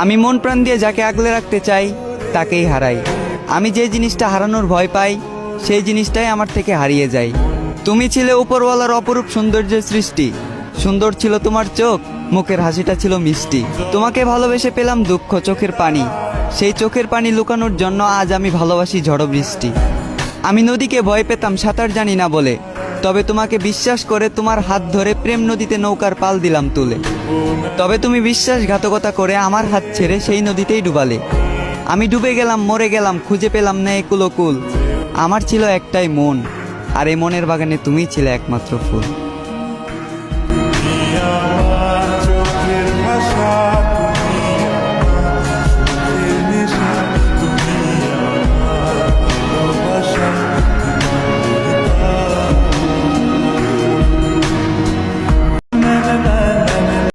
আমি মন প্রাণ দিয়ে যাকে আগলে রাখতে চাই তাকেই হারাই। আমি যে জিনিসটা হারানোর ভয় পাই সেই জিনিসটাই আমার থেকে হারিয়ে যায়। তুমি ছিলে উপরওয়ালার অপরূপ সৌন্দর্যের সৃষ্টি। সুন্দর ছিল তোমার চোখ, মুখের হাসিটা ছিল মিষ্টি। তোমাকে ভালোবেসে পেলাম দুঃখ চোখের পানি, সেই চোখের পানি লুকানোর জন্য আজ আমি ভালোবাসি ঝড় বৃষ্টি। আমি নদীকে ভয় পেতাম সাঁতার জানি না বলে, তবে তোমাকে বিশ্বাস করে তোমার হাত ধরে প্রেম নদীতে নৌকার পাল দিলাম তুলে। তবে তুমি বিশ্বাসঘাতকতা করে আমার হাত ছেড়ে সেই নদীতেই ডুবালে। আমি ডুবে গেলাম, মরে গেলাম, খুঁজে পেলাম না একুল ওকুল। আমার ছিল একটাই মন, আর এই মনের বাগানে তুমিই ছিলে একমাত্র ফুল।